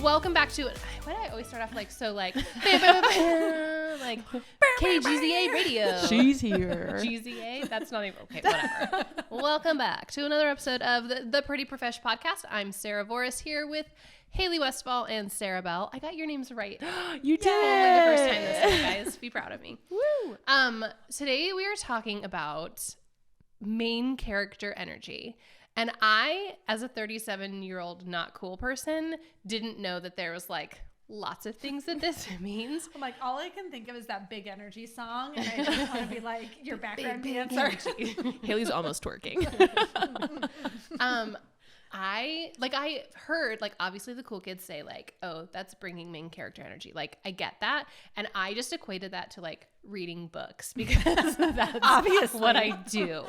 Welcome back to it. Why do I always start off like so like like KGZA radio? She's here. GZA? That's not even okay. Whatever. Welcome back to another episode of the Pretty Profesh podcast. I'm Sarah Voris here with Haley Westfall and Sarah Bell. I got your names right. You did. Only the first time this week, guys. Be proud of me. Woo. Today we are talking about main character energy. And I, as a 37-year-old not cool person, didn't know that there was like lots of things that this means. I'm like, all I can think of is that Big Energy song, and I just want to be like your background dancer. Haley's almost twerking. I heard like obviously the cool kids say like, oh, that's bringing main character energy. Like I get that, and I just equated that to like reading books because that's obviously what I do.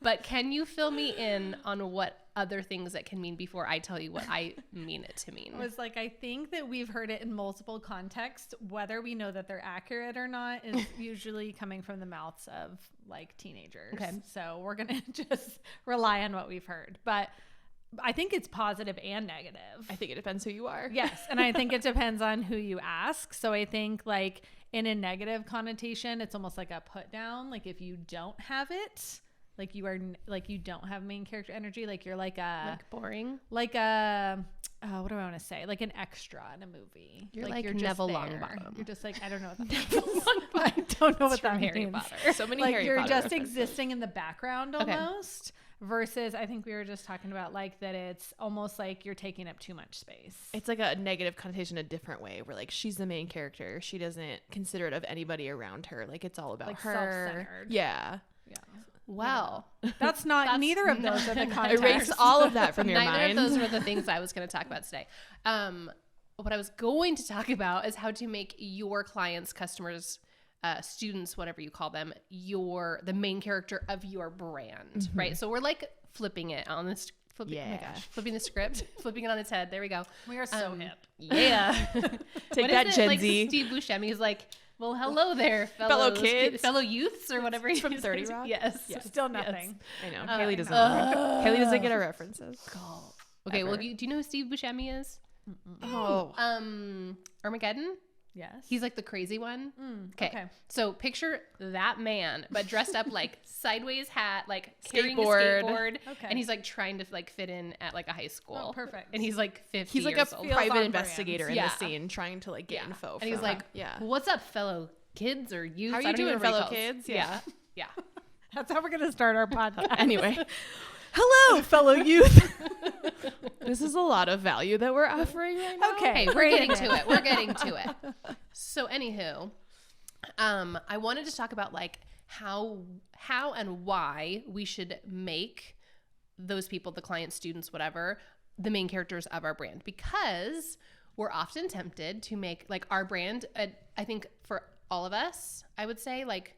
But can you fill me in on what other things that can mean before I tell you what I mean it to mean? It was like, I think that we've heard it in multiple contexts. Whether we know that they're accurate or not is usually coming from the mouths of like teenagers. Okay. So we're going to just rely on what we've heard. But I think it's positive and negative. I think it depends who you are. Yes. And I think it depends on who you ask. So I think like in a negative connotation, it's almost like a put down. Like if you don't have it, like you are like you don't have main character energy, like you're like a like boring, like a what do I want to say, like an extra in a movie. You're like Neville Longbottom. You're just like, I don't know what that means. I don't know what that Harry means. Potter. So many Like Harry you're Potter just references. existing in the background almost. Versus I think we were just talking about like that it's almost like you're taking up too much space. It's like a negative connotation a different way where like she's the main character. She doesn't consider it of anybody around her. Like it's all about Like her. self-centered. Yeah. Yeah. Well, That's not neither of those are the context. Erase all of that from your neither mind. of those were the things I was going to talk about today. What I was going to talk about is how to make your clients, customers, students, whatever you call them, the main character of your brand, right? So we're like flipping it on this, oh my gosh, flipping the script, flipping it on its head. There we go. We are so hip. Yeah. Take What that, is it? Gen like Z. Steve Buscemi is like, well, hello there, Fellow kids. fellow youths, or whatever. From 30 Rock? Yes. Still nothing. I know. Haley doesn't. Haley doesn't get our references. Okay. Ever. Well, do you know who Steve Buscemi is? Oh. Armageddon. Yes. He's like the crazy one. okay. So picture that man, but dressed up like sideways hat, like carrying a Skateboard. skateboard. Okay. And he's like trying to like fit in at like a high school. Oh, perfect. And he's like 50 He's like years a old. Feels private on investigator brand. in Yeah. the scene trying to like get info. And he's from- like, yeah. what's up, fellow kids or youth? How are you doing, fellow kids? Yeah. Yeah. That's how we're going to start our podcast. Anyway. Hello, fellow youth. This is a lot of value that we're offering right now. Okay, we're bring getting it to it. We're getting to it. So anywho, I wanted to talk about like how and why we should make those people, the clients, students, whatever, the main characters of our brand, because we're often tempted to make like our brand. I think for all of us, I would say like,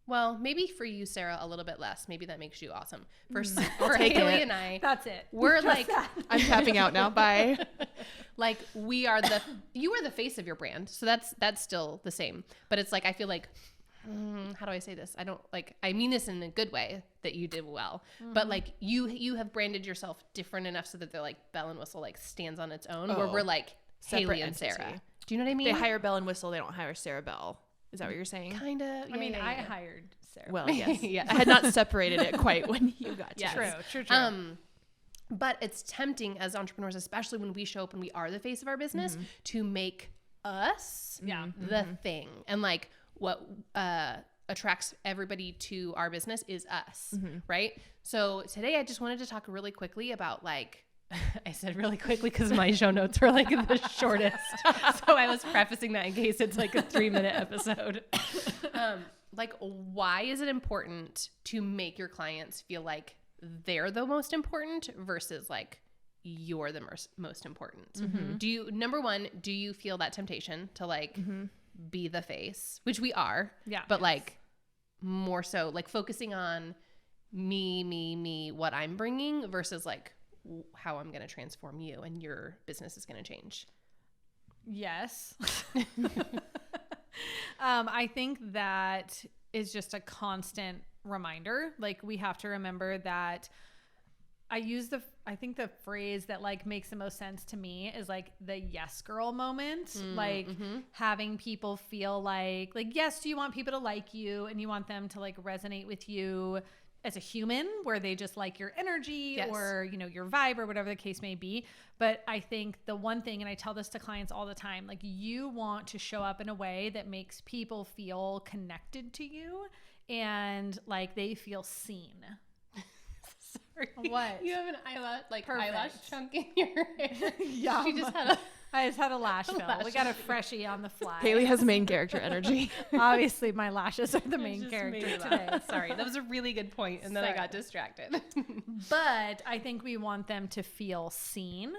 well, maybe for you, Sarah, a little bit less. Maybe that makes you awesome. For take Haley it. and I, That's it. we're Just like, that. I'm tapping out now. Bye. like you are the face of your brand. So that's still the same. But it's like, I feel like, how do I say this? I mean this in a good way that you did well, but like you have branded yourself different enough so that they're like Bell and Whistle like stands on its own, where we're like Separate Haley and entity. Sarah. Do you know what I mean? They hire Bell and Whistle. They don't hire Sarah Bell. Is that what you're saying? Kind of. I mean, I hired Sarah. Well, yes. Yeah. I had not separated it quite when you got to Yes. it. True. But it's tempting as entrepreneurs, especially when we show up and we are the face of our business, to make us the thing. And like what attracts everybody to our business is us, right? So today I just wanted to talk really quickly about like, I said really quickly because my show notes were like the shortest. So I was prefacing that in case it's like a 3-minute episode. Like, why is it important to make your clients feel like they're the most important versus like you're the most important? Do you, number one, do you feel that temptation to like be the face, which we are, but like more so like focusing on me, what I'm bringing versus like how I'm going to transform you and your business is going to change? Yes. I think that is just a constant reminder. Like we have to remember that I think the phrase that like makes the most sense to me is like the yes girl moment, like having people feel like yes, you want people to like you and you want them to like resonate with you as a human, where they just like your energy or, you know, your vibe or whatever the case may be. But I think the one thing, and I tell this to clients all the time, like you want to show up in a way that makes people feel connected to you and like they feel seen. Sorry. What? You have an eyelash chunk in your hair. Yeah. I just had a lash fill. We got a freshie on the fly. Haley has main character energy. Obviously, my lashes are the main character today. Sorry, that was a really good point, and then I got distracted. But I think we want them to feel seen,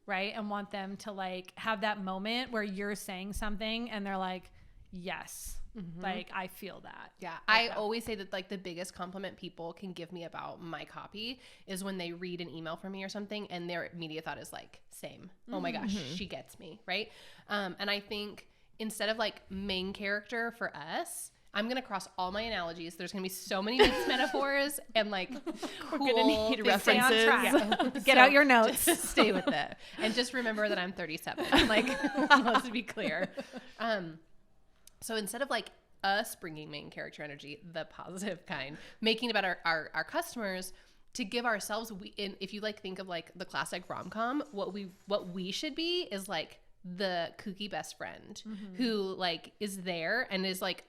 right? And want them to like have that moment where you're saying something and they're like, yes. Like I feel that. Yeah. I always say that like the biggest compliment people can give me about my copy is when they read an email from me or something and their immediate thought is like, same. Oh my gosh, she gets me. Right. And I think instead of like main character for us, I'm going to cross all my analogies. There's going to be so many mixed metaphors and like we're going to need references. Get out your notes. Just stay with it. And just remember that I'm 37. Like, let's be clear. So instead of like us bringing main character energy, the positive kind, making it about our customers, to give ourselves, if you like think of like the classic rom-com, what we should be is like the kooky best friend who like is there and is like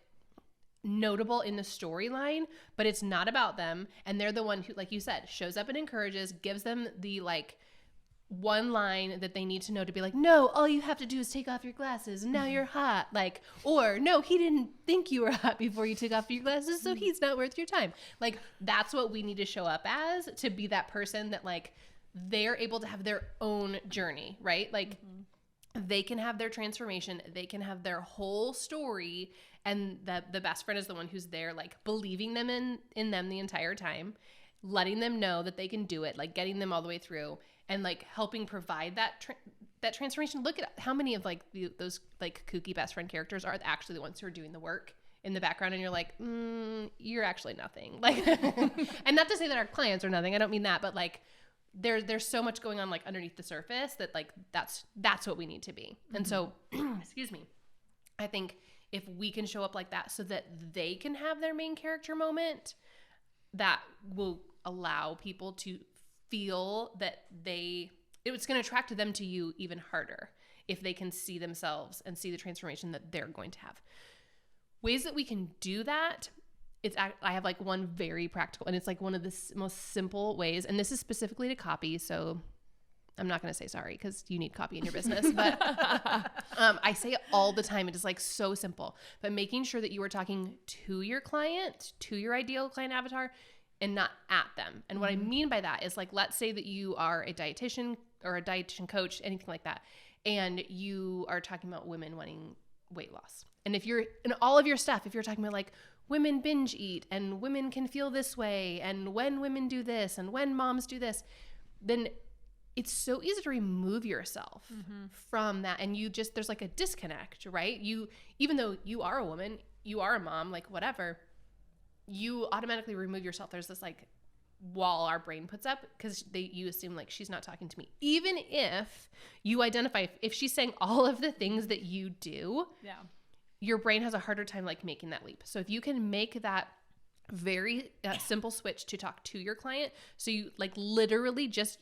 notable in the storyline, but it's not about them. And they're the one who, like you said, shows up and encourages, gives them the like one line that they need to know to be like, no, all you have to do is take off your glasses and now you're hot. Like, or no, he didn't think you were hot before you took off your glasses, so he's not worth your time. Like, that's what we need to show up as, to be that person that like they're able to have their own journey, right? Like they can have their transformation, they can have their whole story, and the best friend is the one who's there, like believing them in them the entire time, letting them know that they can do it, like getting them all the way through, and like helping provide that transformation. Look at how many of like those like kooky best friend characters are actually the ones who are doing the work in the background, and you're like, you're actually nothing. Like, and not to say that our clients are nothing. I don't mean that, but like there's so much going on like underneath the surface that like that's what we need to be. And so, excuse me, I think if we can show up like that so that they can have their main character moment, that will allow people to feel that it's going to attract them to you even harder if they can see themselves and see the transformation that they're going to have. Ways that we can do that, I have like one very practical, and it's like one of the most simple ways, and this is specifically to copy, so I'm not going to say sorry because you need copy in your business, but I say it all the time. It is like so simple, but making sure that you are talking to your client, to your ideal client avatar, and not at them. And what I mean by that is like, let's say that you are a dietitian or a dietitian coach, anything like that, and you are talking about women wanting weight loss. And if you're in all of your stuff, if you're talking about like women binge eat and women can feel this way and when women do this and when moms do this, then it's so easy to remove yourself from that. And there's like a disconnect, right? Even though you are a woman, you are a mom, like whatever, you automatically remove yourself. There's this like wall our brain puts up because you assume like she's not talking to me. Even if you identify, if she's saying all of the things that you do, your brain has a harder time like making that leap. So if you can make that very simple switch to talk to your client, so you like literally just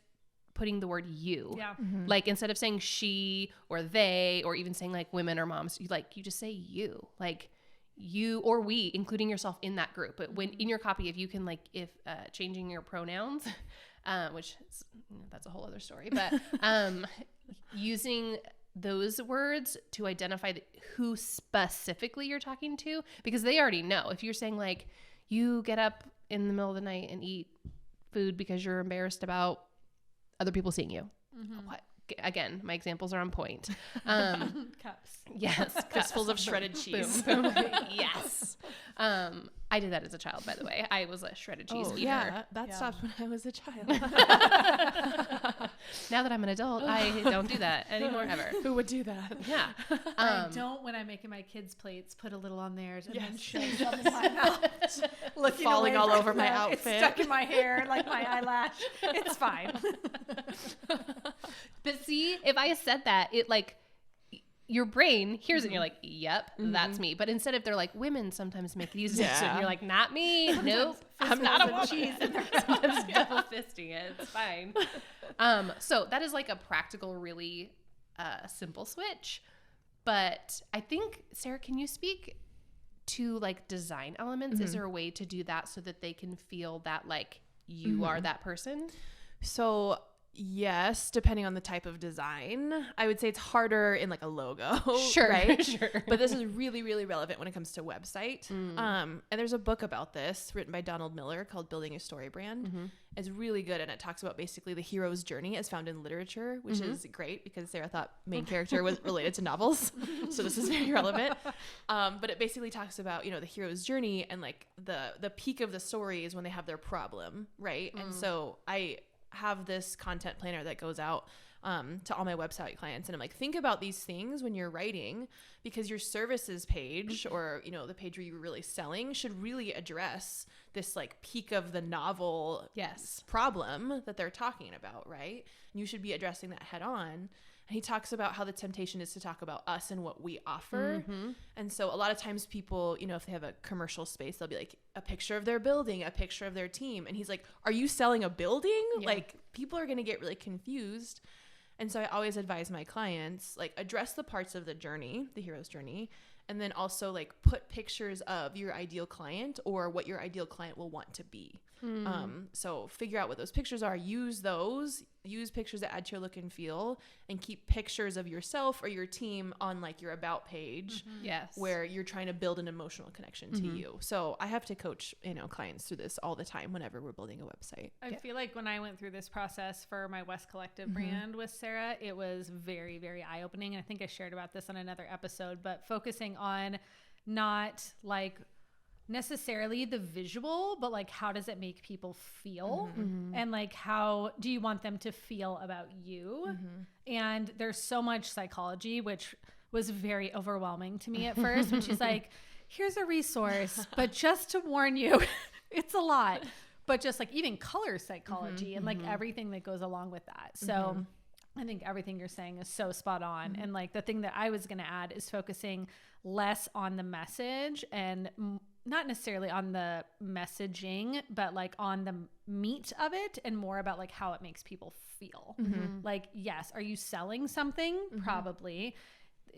putting the word you, like instead of saying she or they or even saying like women or moms, you just say you, like you or we, including yourself in that group. But when in your copy, if you can changing your pronouns, which is, that's a whole other story, but using those words to identify who specifically you're talking to, because they already know. If you're saying like you get up in the middle of the night and eat food because you're embarrassed about other people seeing you. What? Again, my examples are on point. Cups. Yes. Fistfuls of shredded cheese. Boom, boom. Yes. I did that as a child, by the way. I was a shredded cheese eater. Yeah, that stopped when I was a child. Now that I'm an adult, I don't do that anymore ever. Who would do that? Yeah. I don't, when I'm making my kids' plates, put a little on theirs and then shove some in my mouth. looking falling away all from over my them. outfit. It's stuck in my hair, like my eyelash. It's fine. But see, if I said that, it like your brain hears it and you're like, yep, that's me. But instead if they're like, women sometimes make these decisions, and you're like, not me. Nope. I'm not a woman. Sometimes double fisting it. It's fine. So that is like a practical, really simple switch. But I think, Sarah, can you speak to like design elements? Is there a way to do that so that they can feel that like you are that person? So yes, depending on the type of design. I would say it's harder in like a logo. Sure. Right? Sure. But this is really, really relevant when it comes to website. And there's a book about this written by Donald Miller called Building a Story Brand. It's really good. And it talks about basically the hero's journey as found in literature, which is great because Sarah thought main character was related to novels. So this is very relevant. But it basically talks about, you know, the hero's journey and like the peak of the story is when they have their problem. Right. And so I have this content planner that goes out to all my website clients, and I'm like, think about these things when you're writing, because your services page or, you know, the page where you're really selling should really address this like peak of the novel problem that they're talking about, right? And you should be addressing that head on. And he talks about how the temptation is to talk about us and what we offer. And so a lot of times people, you know, if they have a commercial space, they'll be like a picture of their building, a picture of their team. And he's like, are you selling a building? Like people are going to get really confused. And so I always advise my clients, like address the parts of the journey, the hero's journey, and then also like put pictures of your ideal client or what your ideal client will want to be. So figure out what those pictures are, use pictures that add to your look and feel, and keep pictures of yourself or your team on like your about page where you're trying to build an emotional connection to you. So I have to coach, you know, clients through this all the time whenever we're building a website. I feel like when I went through this process for my West Collective brand with Sarah, it was very, very eye-opening. I think I shared about this on another episode, but focusing on not like necessarily the visual, but like how does it make people feel, and like how do you want them to feel about you. And there's so much psychology, which was very overwhelming to me at first when she's like, here's a resource, but just to warn you, it's a lot. But just like even color psychology and like everything that goes along with that. So I think everything you're saying is so spot on. And like the thing that I was going to add is focusing less on the message and not necessarily on the messaging, but like on the meat of it and more about like how it makes people feel. Like, yes. Are you selling something? Probably.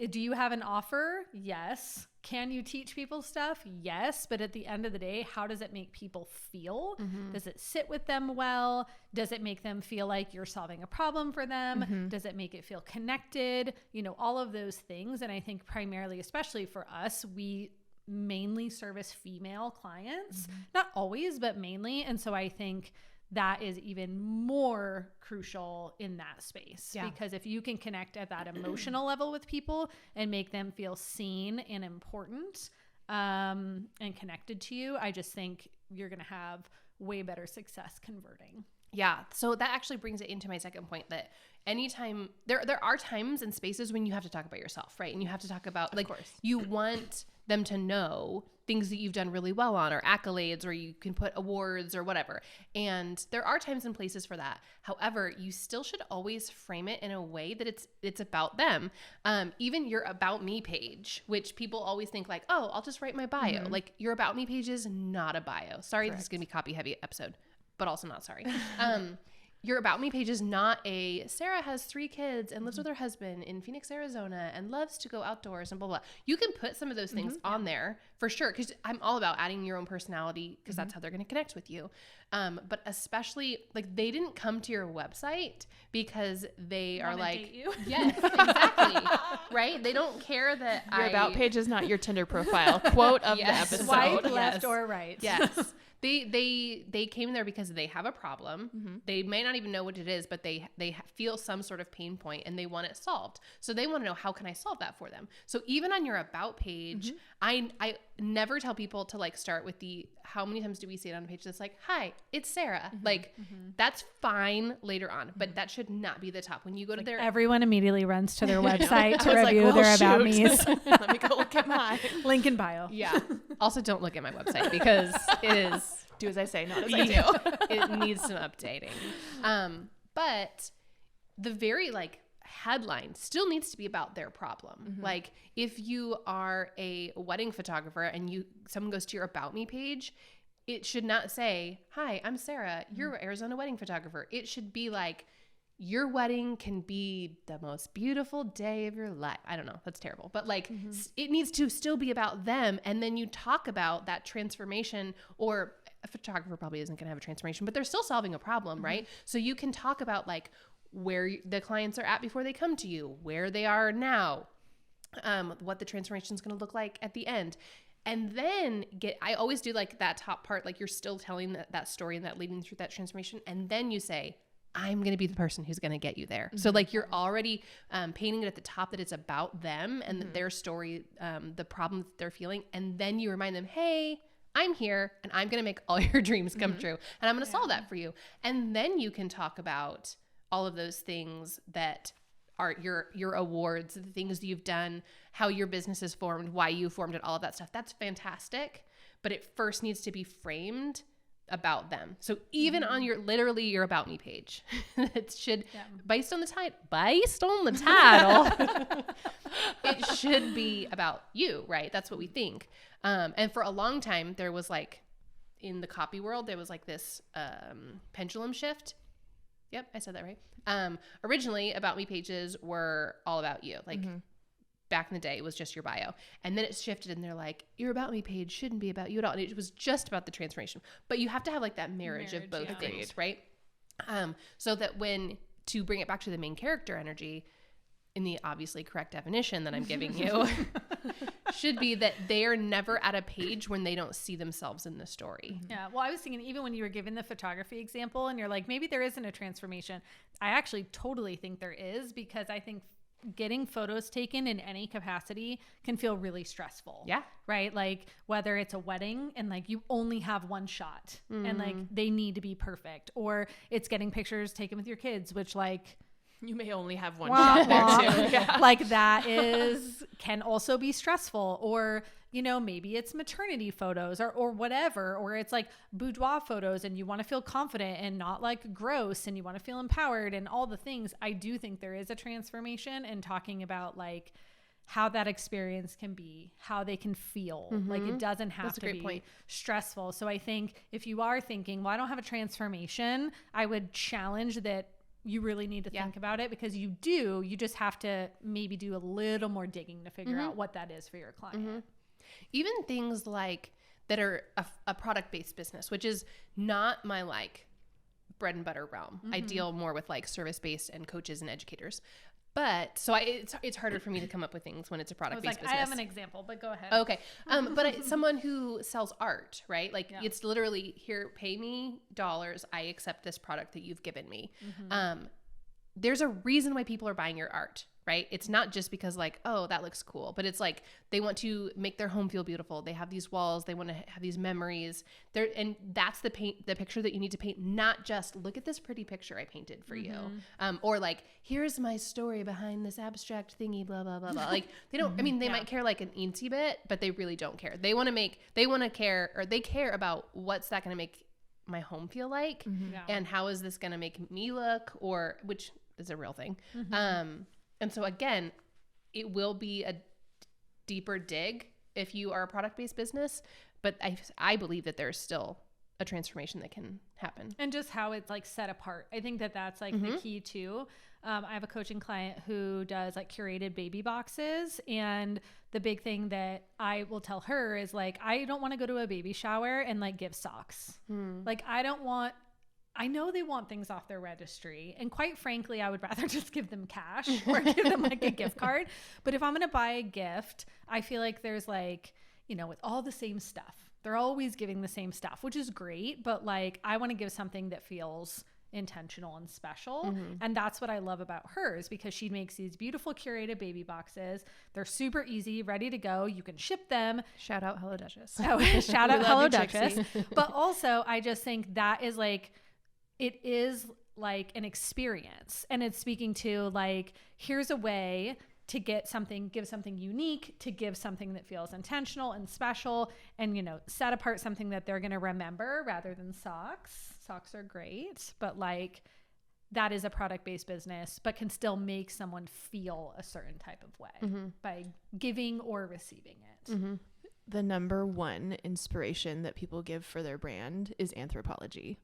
Do you have an offer? Yes. Can you teach people stuff? Yes. But at the end of the day, how does it make people feel? Does it sit with them well? Does it make them feel like you're solving a problem for them? Does it make it feel connected? You know, all of those things. And I think primarily, especially for us, we mainly service female clients, not always, but mainly. And so I think that is even more crucial in that space, because if you can connect at that emotional level with people and make them feel seen and important and connected to you, I just think you're going to have way better success converting. Yeah. So that actually brings it into my second point, that anytime there are times and spaces when you have to talk about yourself, right? And you have to talk about, like, you want them to know things that you've done really well on, or accolades, or you can put awards or whatever. And there are times and places for that. However, you still should always frame it in a way that it's about them. Even your About Me page, which people always think like, oh, I'll just write my bio. Like, your About Me page is not a bio. Sorry, this is going to be copy heavy episode, but also not sorry. Your About Me page is not a Sarah has 3 kids and lives with her husband in Phoenix, Arizona, and loves to go outdoors and blah, blah. You can put some of those things on there for sure, because I'm all about adding your own personality, because that's how they're going to connect with you. But especially, like, they didn't come to your website because they are like, date you? Yes, exactly. Right? They don't care that your About page is not your Tinder profile. Quote of the episode. Swipe left or right. Yes. They came there because they have a problem. They might not not even know what it is, but they feel some sort of pain point and they want it solved. So they want to know, how can I solve that for them? So even on your about page, I never tell people to like start with how many times do we see it on a page that's like, hi, it's Sarah. Like that's fine later on, but that should not be the top. When you go to their everyone immediately runs to their website to review their about me's. Let me go look at mine. Link in bio. Yeah. Also, don't look at my website because it is. Do as I say, not as I do. It needs some updating. But the very like headline still needs to be about their problem. Like if you are a wedding photographer and someone goes to your About Me page, it should not say, hi, I'm Sarah, you're an Arizona wedding photographer. It should be like, your wedding can be the most beautiful day of your life. I don't know. That's terrible. But like it needs to still be about them. And then you talk about that transformation, or a photographer probably isn't going to have a transformation, but they're still solving a problem, right? So you can talk about like where the clients are at before they come to you, where they are now, what the transformation is going to look like at the end. And then I always do like that top part, like you're still telling that story and that leading through that transformation. And then you say, I'm going to be the person who's going to get you there. So like you're already painting it at the top that it's about them and their story, the problem that they're feeling. And then you remind them, hey, I'm here and I'm going to make all your dreams come true. And I'm going to solve that for you. And then you can talk about all of those things that are your awards, the things that you've done, how your business is formed, why you formed it, all of that stuff. That's fantastic. But it first needs to be framed about them. So even on your About Me page, it should, based on the title, it should be about you, right? That's what we think. And for a long time, there was like, in the copy world, there was like this pendulum shift. Yep, I said that right. Originally, About Me pages were all about you. Like back in the day, it was just your bio. And then it shifted and they're like, your About Me page shouldn't be about you at all. And it was just about the transformation. But you have to have like that marriage of both things, right? So that to bring it back to the main character energy, in the obviously correct definition that I'm giving you, should be that they are never at a page when they don't see themselves in the story. Yeah. Well, I was thinking, even when you were giving the photography example and you're like, maybe there isn't a transformation. I actually totally think there is, because I think getting photos taken in any capacity can feel really stressful. Yeah. Right? Like whether it's a wedding and like you only have one shot and like they need to be perfect, or it's getting pictures taken with your kids, which like you may only have one shot there too. Yeah. Like that can also be stressful. Or, you know, maybe it's maternity photos or whatever, or it's like boudoir photos and you want to feel confident and not like gross and you want to feel empowered and all the things. I do think there is a transformation, and talking about like how that experience can be, how they can feel. Like it doesn't have to be stressful. So I think if you are thinking, well, I don't have a transformation, I would challenge that you really need to think about it, because you just have to maybe do a little more digging to figure out what that is for your client. Even things like that are a product-based business, which is not my like bread and butter realm. I deal more with like service-based and coaches and educators. But so it's harder for me to come up with things when it's a product-based business. I have an example, but go ahead. Okay. But someone who sells art, right? Like it's literally, here, pay me dollars. I accept this product that you've given me. There's a reason why people are buying your art, right? It's not just because like, oh, that looks cool, but it's like they want to make their home feel beautiful. They have these walls. They want to have these memories. And that's the picture that you need to paint. Not just look at this pretty picture I painted for you, or like, here's my story behind this abstract thingy, blah blah blah blah. Like they don't. I mean, they might care like an eensy bit, but they really don't care. They care about what's that going to make my home feel like, and how is this going to make me look, or which is a real thing. And so again, it will be a deeper dig if you are a product-based business, but I believe that there's still a transformation that can happen. And just how it's like set apart. I think that's like the key too. I have a coaching client who does like curated baby boxes, and the big thing that I will tell her is like, I don't want to go to a baby shower and like give socks. Like I know they want things off their registry, and quite frankly, I would rather just give them cash or give them like a gift card. But if I'm going to buy a gift, I feel like there's like, you know, with all the same stuff, they're always giving the same stuff, which is great. But like, I want to give something that feels intentional and special. And that's what I love about hers, because she makes these beautiful curated baby boxes. They're super easy, ready to go. You can ship them. Shout out Hello Duchess. Oh, shout out Hello Duchess. But also I just think that is like, it is like an experience, and it's speaking to like, here's a way to give something unique, to give something that feels intentional and special, and, you know, set apart something that they're going to remember rather than socks. Socks are great, but like, that is a product-based business, but can still make someone feel a certain type of way by giving or receiving it. The number one inspiration that people give for their brand is Anthropology.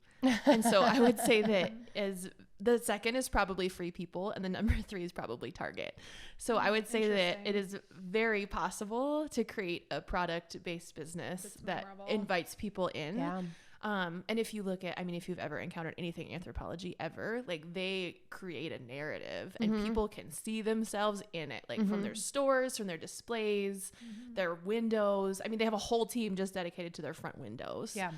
And so I would say that as the second is probably Free People, and the number 3 is probably Target. So I would say that it is very possible to create a product-based business that invites people in. Yeah. And if you look at, I mean, if you've ever encountered anything Anthropology ever, like they create a narrative and people can see themselves in it, like from their stores, from their displays, their windows. I mean, they have a whole team just dedicated to their front windows. Yeah.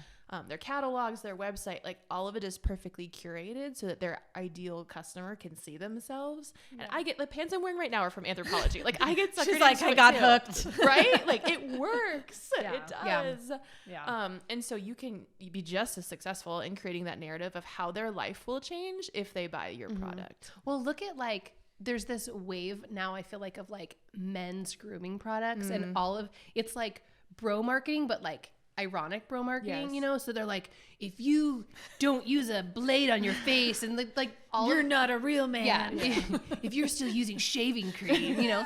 Their catalogs, their website, like all of it is perfectly curated so that their ideal customer can see themselves. And I get the pants I'm wearing right now are from Anthropology. Like I get suckered. She's like, I got hooked, right? Like it works. Yeah. It does. Yeah. And so you can be just as successful in creating that narrative of how their life will change if they buy your product. Well, look at like, there's this wave now, I feel like, of like men's grooming products and all of, it's like bro marketing, but like ironic bro marketing, you know? So they're like, if you don't use a blade on your face and like all You're not a real man. Yeah. If you're still using shaving cream, you know?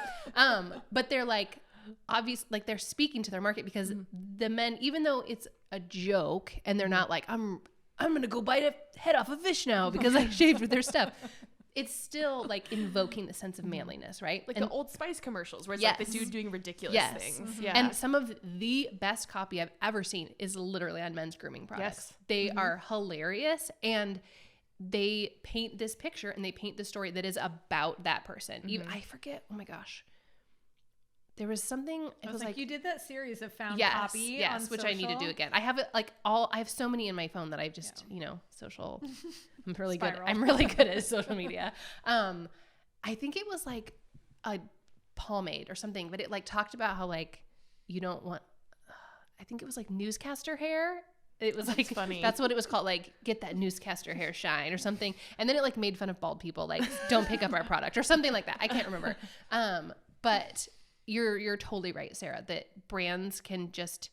But they're like, obvious, like they're speaking to their market, because the men, even though it's a joke and they're not like, I'm going to go bite a head off a fish now because I shaved with their stuff. It's still like invoking the sense of manliness, right? Like the Old Spice commercials where it's like the dude doing ridiculous things. Yeah. And some of the best copy I've ever seen is literally on men's grooming products. They are hilarious, and they paint this picture and they paint the story that is about that person. Even, I forget, oh my gosh. There was something, it was like you did that series of found copy on which social. I need to do again. I have it like I have so many in my phone that I've just, you know, social, I'm really good. I'm really good at social media. I think it was like a pomade or something, but it like talked about how like, you don't want, I think it was like newscaster hair. It was like, funny. That's what it was called. Like, get that newscaster hair shine or something. And then it like made fun of bald people. Like, don't pick up our product or something like that. I can't remember. But you're totally right, Sarah, that brands can just,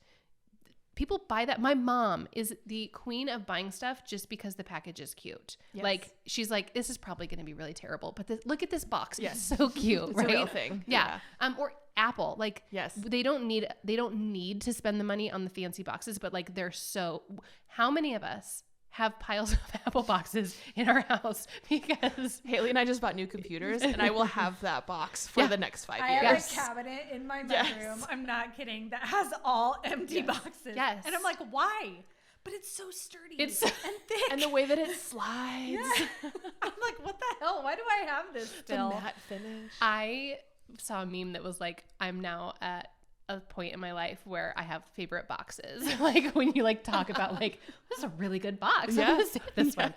people buy that. My mom is the queen of buying stuff just because the package is cute. Yes. Like, she's like, this is probably going to be really terrible, but look at this box. It's so cute, it's right? a real thing. Yeah. Or Apple, like, yes, they don't need to spend the money on the fancy boxes, but like, how many of us have piles of Apple boxes in our house because Haley and I just bought new computers and I will have that box for the next 5 years. I have a cabinet in my bedroom. I'm not kidding. That has all empty boxes. Yes. And I'm like, why? But it's so sturdy and thick. And the way that it slides. Yeah. I'm like, what the hell? Why do I have this still? The matte finish. I saw a meme that was like, I'm now at a point in my life where I have favorite boxes. Like when you like talk about like, this is a really good box. I'm gonna save this one.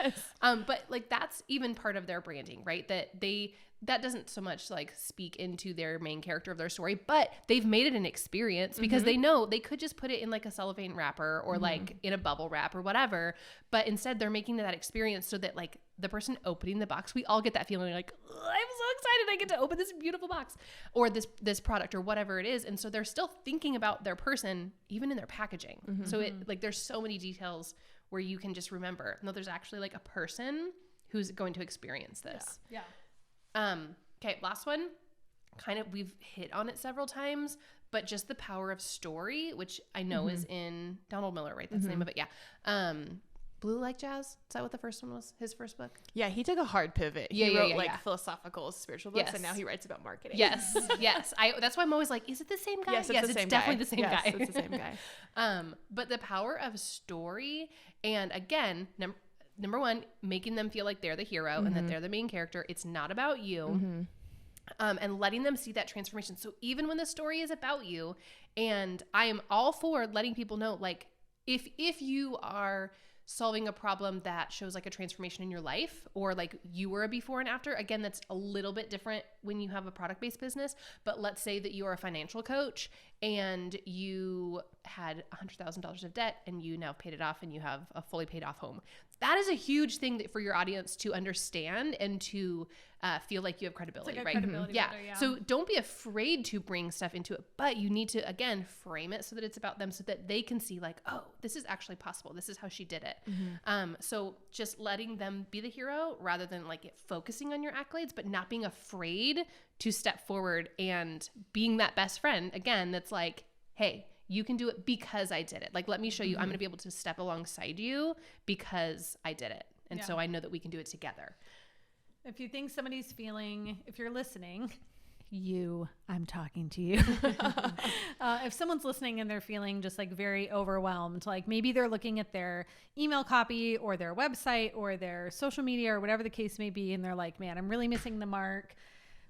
But like that's even part of their branding, right? That doesn't so much like speak into their main character of their story, but they've made it an experience because they know they could just put it in like a cellophane wrapper or like in a bubble wrap or whatever. But instead they're making that experience so that like the person opening the box, we all get that feeling like, I'm so excited I get to open this beautiful box or this product or whatever it is. And so they're still thinking about their person even in their packaging. So it like there's so many details where you can just remember, no, there's actually like a person who's going to experience this. Yeah. Okay, last one. Kind of, we've hit on it several times, but just the power of story, which I know is in Donald Miller, right? That's the name of it. Yeah. Blue Like Jazz. Is that what the first one was? His first book? Yeah, he took a hard pivot. He wrote philosophical, spiritual books, and now he writes about marketing. Yes, yes. That's why I'm always like, is it the same guy? Yes, it's definitely the same guy. Yes, it's the same guy. But the power of story, and again, number one, making them feel like they're the hero and that they're the main character. It's not about you. And letting them see that transformation. So even when the story is about you, and I am all for letting people know, like, if you are solving a problem that shows like a transformation in your life, or like you were a before and after. Again, that's a little bit different when you have a product-based business, but let's say that you are a financial coach and you had $100,000 of debt and you now paid it off and you have a fully paid off home. That is a huge thing for your audience to understand and to feel like you have credibility, it's like right? credibility Yeah. builder, yeah. So don't be afraid to bring stuff into it, but you need to, again, frame it so that it's about them, so that they can see like, oh, this is actually possible. This is how she did it. So just letting them be the hero rather than like focusing on your accolades, but not being afraid to step forward and being that best friend. Again, that's like, hey, you can do it because I did it. Like, let me show you, I'm going to be able to step alongside you because I did it. And so I know that we can do it together. If you think somebody's feeling, if you're listening, I'm talking to you. If someone's listening and they're feeling just like very overwhelmed, like maybe they're looking at their email copy or their website or their social media or whatever the case may be, and they're like, man, I'm really missing the mark.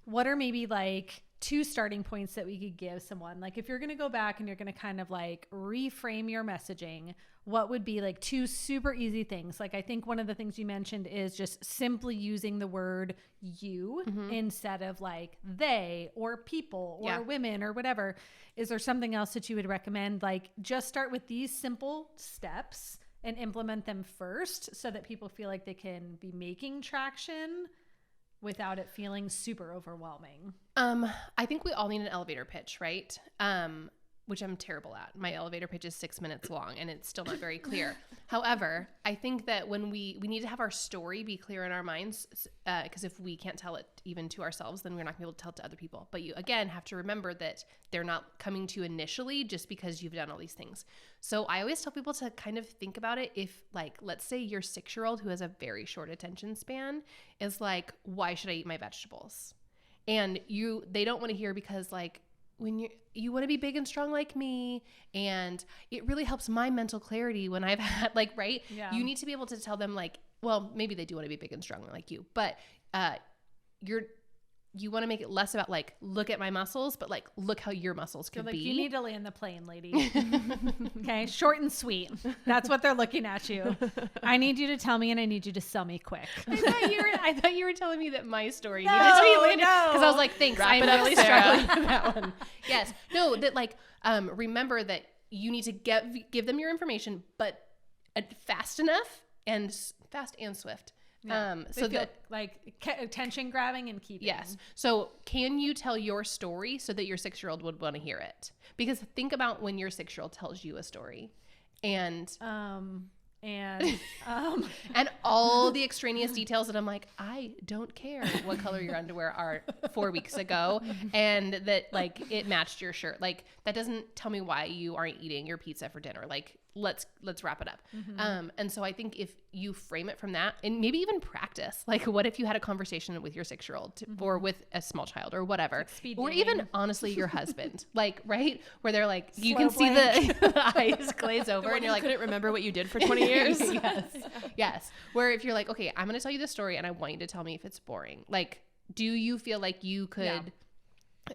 What are maybe like 2 starting points that we could give someone? Like if you're going to go back and you're going to kind of like reframe your messaging, what would be like 2 super easy things? Like I think one of the things you mentioned is just simply using the word you instead of like they or people or women or whatever. Is there something else that you would recommend? Like just start with these simple steps and implement them first so that people feel like they can be making traction without it feeling super overwhelming. I think we all need an elevator pitch, right? Which I'm terrible at. My elevator pitch is 6 minutes long and it's still not very clear. However, I think that when we need to have our story be clear in our minds, because if we can't tell it even to ourselves, then we're not gonna be able to tell it to other people. But you, again, have to remember that they're not coming to you initially just because you've done all these things. So I always tell people to kind of think about it. If like, let's say your 6-year-old who has a very short attention span is like, why should I eat my vegetables? And they don't want to hear because like, when you want to be big and strong like me, and it really helps my mental clarity when I've had like, right? Yeah. You need to be able to tell them like, well, maybe they do want to be big and strong like you, but you want to make it less about like, look at my muscles, but like, look how your muscles could be. You need to land the plane, lady. Okay. Short and sweet. That's what they're looking at you. I need you to tell me and I need you to sell me quick. I thought you were telling me that my story needed to be landed. Because I was like, thanks. I'm really struggling with that one. Yes. No, that like, remember that you need to give them your information, but fast enough and fast and swift. Yeah. So that like attention grabbing and keeping. Yes. So can you tell your story so that your 6-year-old would want to hear it? Because think about when your 6-year-old tells you a story and all the extraneous details that I'm like, I don't care what color your underwear are 4 weeks ago and that like it matched your shirt. Like that doesn't tell me why you aren't eating your pizza for dinner. Like let's wrap it up. And so I think if you frame it from that and maybe even practice, like what if you had a conversation with your 6-year-old or with a small child or whatever, like or even honestly your husband, like, right. Where they're like, you can see the eyes glaze over and you're like, couldn't remember what you did for 20 years. Yes. Where if you're like, okay, I'm going to tell you this story and I want you to tell me if it's boring. Like, do you feel like you could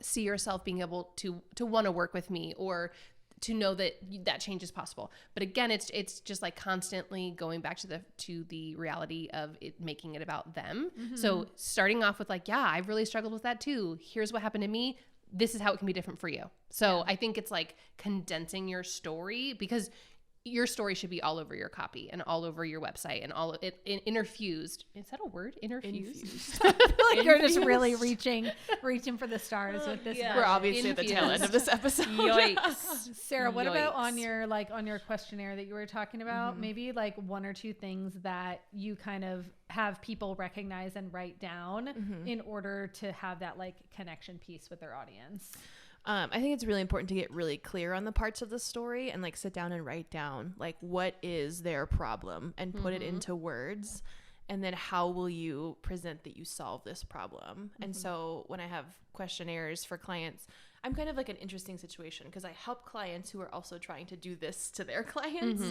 see yourself being able to want to work with me or to know that change is possible? But again, it's just like constantly going back to the reality of it, making it about them. So starting off with like, yeah, I've really struggled with that too. Here's what happened to me. This is how it can be different for you. So I think it's like condensing your story, because your story should be all over your copy and all over your website and all it interfused. Is that a word? Interfused. I feel like you're just really reaching for the stars with this. We're obviously at the tail end of this episode. Yikes. Sarah, what about on your questionnaire that you were talking about? Maybe like 1 or 2 things that you kind of have people recognize and write down in order to have that like connection piece with their audience. I think it's really important to get really clear on the parts of the story and like sit down and write down like what is their problem and put it into words, and then how will you present that you solve this problem. And so when I have questionnaires for clients, I'm kind of like an interesting situation because I help clients who are also trying to do this to their clients,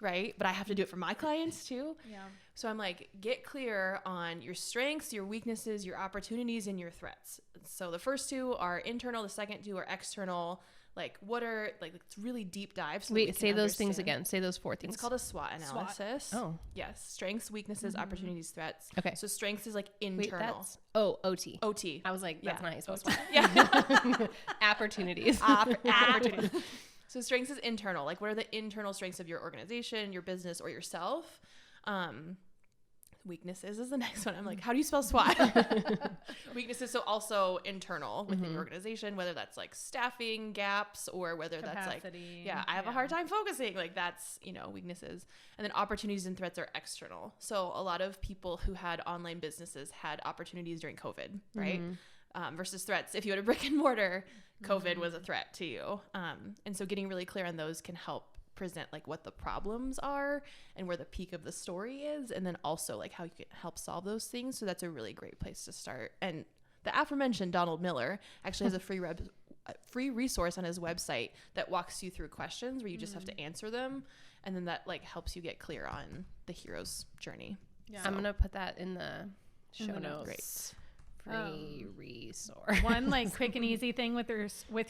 right? But I have to do it for my clients too. Yeah. So I'm like, get clear on your strengths, your weaknesses, your opportunities, and your threats. So the first 2 are internal, the second 2 are external. like what are like it's really deep dives. So Wait, say those things again. Say those 4 things. It's called a SWOT analysis. Oh. Yes. Strengths, weaknesses, opportunities, threats. Okay. So strengths is like internal. Wait, that's OT. OT. I was like, that's not how you spell SWOT. Yeah. Opportunities. Opportunities. So strengths is internal. Like what are the internal strengths of your organization, your business, or yourself? Weaknesses is the next one. I'm like, how do you spell SWOT? Weaknesses, so also internal within your organization, whether that's like staffing gaps or whether Capacity. that's like, I have a hard time focusing. Like that's, weaknesses. And then opportunities and threats are external. So a lot of people who had online businesses had opportunities during COVID, right? Versus threats. If you had a brick and mortar, COVID was a threat to you. And so getting really clear on those can help present like what the problems are and where the peak of the story is, and then also like how you can help solve those things. So that's a really great place to start. And the aforementioned Donald Miller actually has a free resource on his website that walks you through questions where you just have to answer them, and then that like helps you get clear on the hero's journey. I'm gonna put that in the show notes. Great. Free resource. One like quick and easy thing with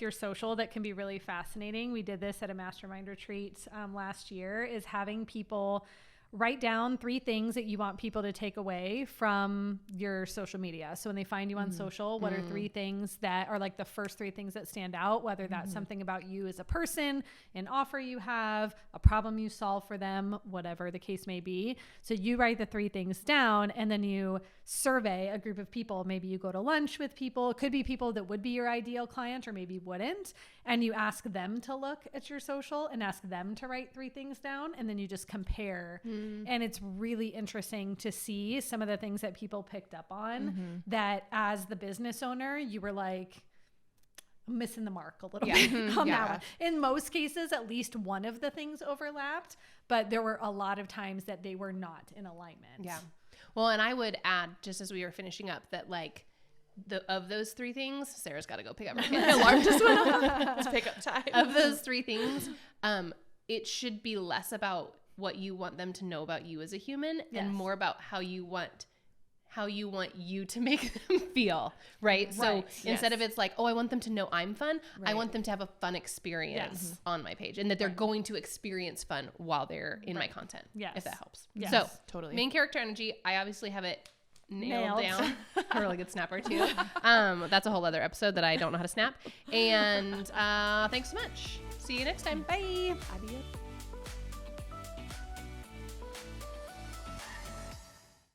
your social that can be really fascinating. We did this at a mastermind retreat last year, is having people write down 3 things that you want people to take away from your social media. So when they find you on social, what are 3 things that are like the first 3 things that stand out, whether that's something about you as a person, an offer you have, a problem you solve for them, whatever the case may be. So you write the 3 things down, and then you survey a group of people. Maybe you go to lunch with people. It could be people that would be your ideal client or maybe wouldn't. And you ask them to look at your social and ask them to write 3 things down. And then you just compare. And it's really interesting to see some of the things that people picked up on that as the business owner, you were like, missing the mark a little bit on that one. In most cases, at least one of the things overlapped, but there were a lot of times that they were not in alignment. Yeah. Well, and I would add, just as we were finishing up, that like of those 3 things, Sarah's got to go pick up her kids. Alarm just went off. It's pickup time. Of those 3 things, it should be less about what you want them to know about you as a human and more about how you want you to make them feel, right? So instead of it's like, oh, I want them to know I'm fun, I want them to have a fun experience on my page, and that they're going to experience fun while they're in my content, if that helps. So totally. Main character energy, I obviously have it nailed down. A really good snapper too. That's a whole other episode that I don't know how to snap. And thanks so much. See you next time. Bye. Adios.